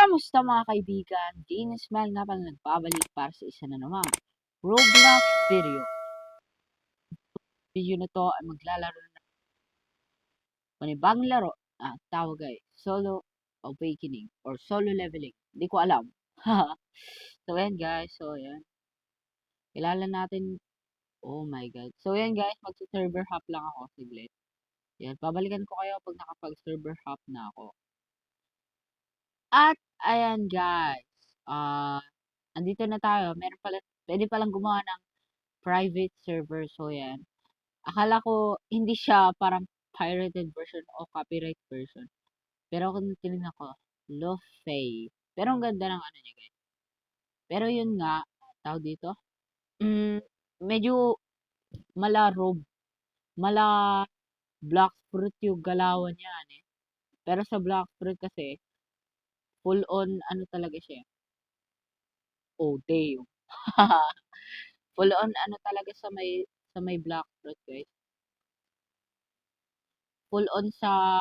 Kamusta mga kaibigan? Gene Smile nga pala nagbabalik para sa isa na namang Roblox video. Video na to ay maglalaro na panibagong laro. Tawag ay Solo Awakening or Solo Leveling. Hindi ko alam. So yan guys, so yan. Kilala natin. Oh my god. So yan guys, magsa-server hop lang ako siglit. Yan, pabalikan ko kayo pag nakapag-server hop na ako. At ayan guys. Andito na tayo. Meron pala, pwede palang gumawa ng private server. So, yan. Akala ko hindi siya parang pirated version o copyright version. Pero kung tinignan ko, Lofay. Pero ang ganda ng ano niya, guys. Pero yun nga, tawag dito, mm, medyo mala black fruit yung galawan niya, eh. Pero sa black fruit kasi, full on, ano talaga siya. Oh, damn. Full on, ano talaga sa may black fruit, guys. Full on sa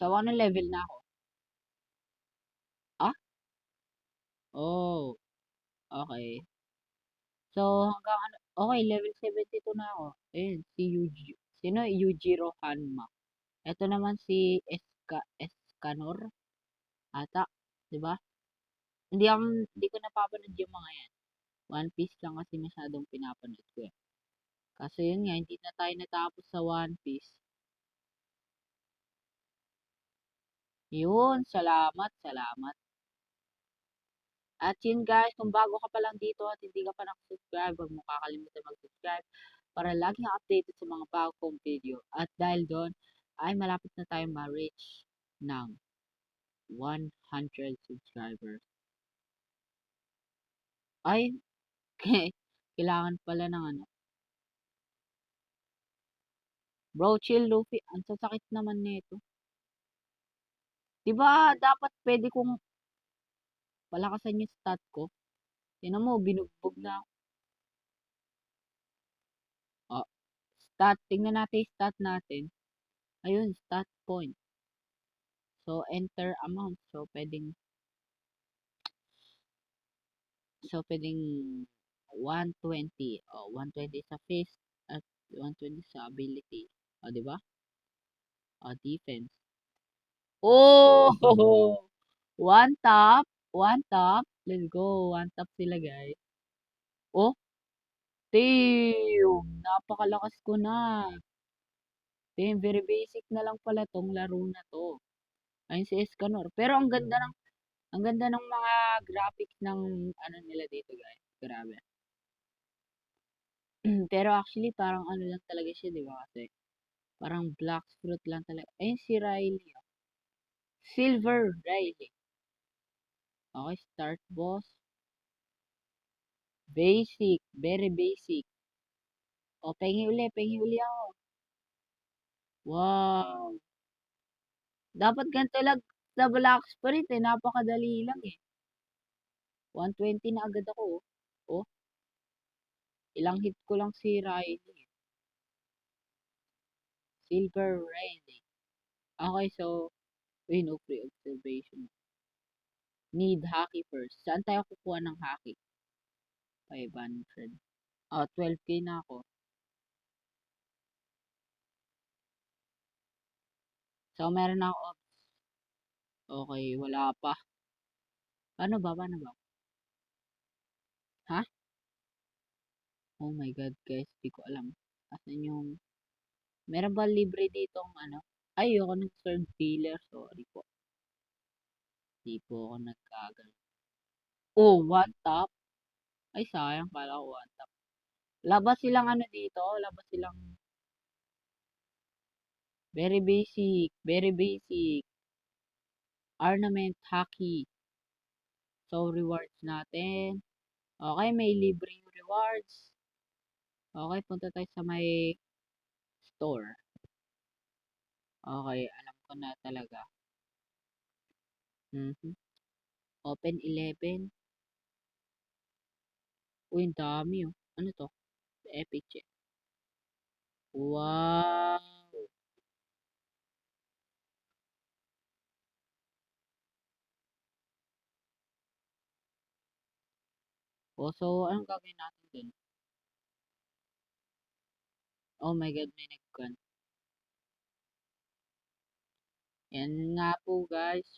ano level na ako. Ah? Oh, okay. So, hanggang ano, okay, level 72 na ako. Ayun, si Yuji. Sino? Yujiro Hanma. Ito naman si Escanor. Ata, 'di ba? Hindi ko napapanood yung mga yan. One Piece lang kasi masyadong pinapanood ko. Eh. Kaso yun nga, hindi na tayo natapos sa One Piece. Yun, salamat, salamat. At yun guys, kung bago ka pa lang dito at hindi ka pa nakasubscribe, huwag mo kakalimutan mag-subscribe para laging updated sa mga bago kong video. At dahil doon, ay malapit na tayo ma-reach ng 100 subscribers. Ay, kailangan pala ng ano. Bro, chill Luffy. Ang sasakit naman nito. Diba dapat pwede kong palakasan yung stat ko? Tinan mo, binugbog na. Oh, stat. Tingnan natin yung stat natin. Ayun, stat point. So, enter amount. So, pwedeng 120. Oh, 120 sa face at 120 sa ability. O, di ba? O, defense. Oh! One tap. One tap. Let's go. One tap sila, guys. Oh, damn! Napakalakas ko na. Damn, very basic na lang pala tong laro na to. Ayun si Escanor. Pero ang ganda ng mga graphics ng ano nila dito, guys. Grabe. Pero actually, parang ano lang talaga siya, di ba? Kasi parang black fruit lang talaga. Ayun si Riley. Oh. Silver Riley. Okay, start boss. Basic. Very basic. O, pengi uli ako. Wow. Dapat ganito lang sa black spirit eh. Napakadali lang eh. 120 na agad ako. Oh, oh ilang hit ko lang si Riley. Silver Riley. Okay, so, uy, no free observation. Need hockey first. Saan tayo kukuha ng hockey? 500. Oh, 12k na ako. So, meron na ako. Okay, wala pa. Paano ba? Paano ba? Ha? Oh my god, guys. Di ko alam. Asan yung... Meron ba libre dito ang ano? Ay, ako ng third dealer. Sorry po. Di po ako nagkagal. Oh, one top? Ay, sayang. Kala ko one top. Labas silang ano dito. Labas silang... Very basic. Very basic. Ornament hockey. So, rewards natin. Okay, may libreng rewards. Okay, punta tayo sa may store. Okay, alam ko na talaga. Open 11. Uy, ang dami oh. Ano to? Epic check. Wow! O, so anong gagawin natin dun? Oh my God, may nag-con. Yan nga po guys.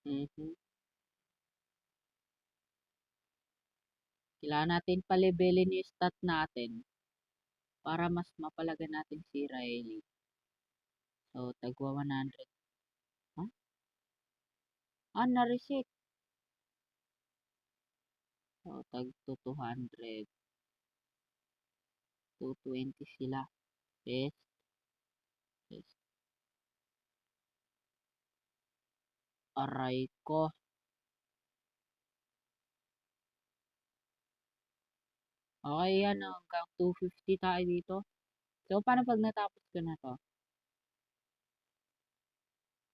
Mhm. Kailangan natin palibelin yung stat natin para mas mapalaga natin si Riley. So, tagwa 100. Huh? Ah, na-reset. So, tag to 200. 220 sila. Yes. Yes. Aray ko. Okay yan. Hanggang 250 tayo dito. So, paano pag natapos ko na to?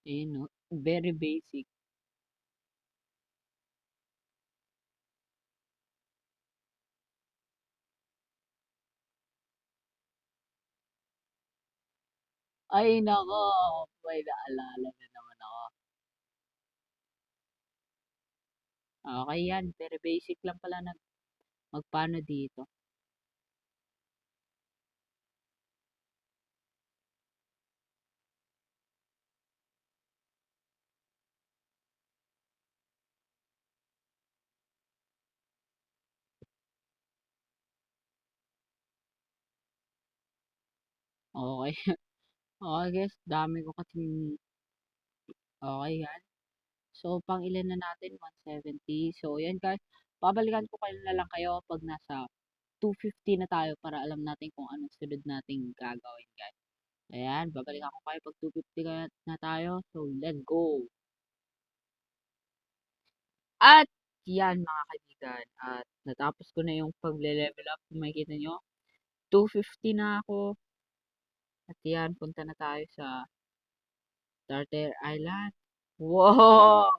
Ayun, no? Very basic. Ay, nako. May naalala na naman ako. Okay yan. Very basic lang pala magpaano dito. Okay. Okay guys. Dami ko kasing okay yan. So, pang ilan na natin? 170. So, yan guys. Babalikan ko kayo na lang kayo pag nasa 250 na tayo para alam natin kung anong sunod nating gagawin guys. Ayan, babalikan ko kayo pag 250 na tayo. So, let's go! At yan mga kaibigan. At natapos ko na yung pagle-level up. Kung makikita nyo, 250 na ako. At yan, punta na tayo sa Starter Island. Wow!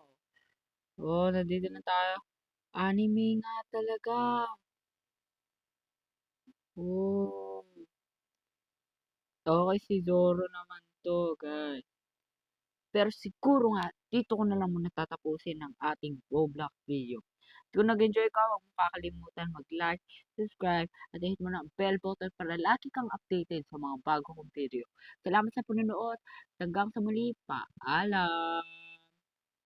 Oh, nandito na tayo. Anime nga talaga. Oh. Okay, si Zoro naman to, guys. Pero siguro nga, dito ko na lang muna tatapusin ang ating Roblox video. Kung nag-enjoy ka, huwag mo kakalimutan mag-like, subscribe, at hit mo na ang bell button para lagi kang updated sa mga bago kong video. Salamat sa panonood. Hanggang sa muli. Paalam!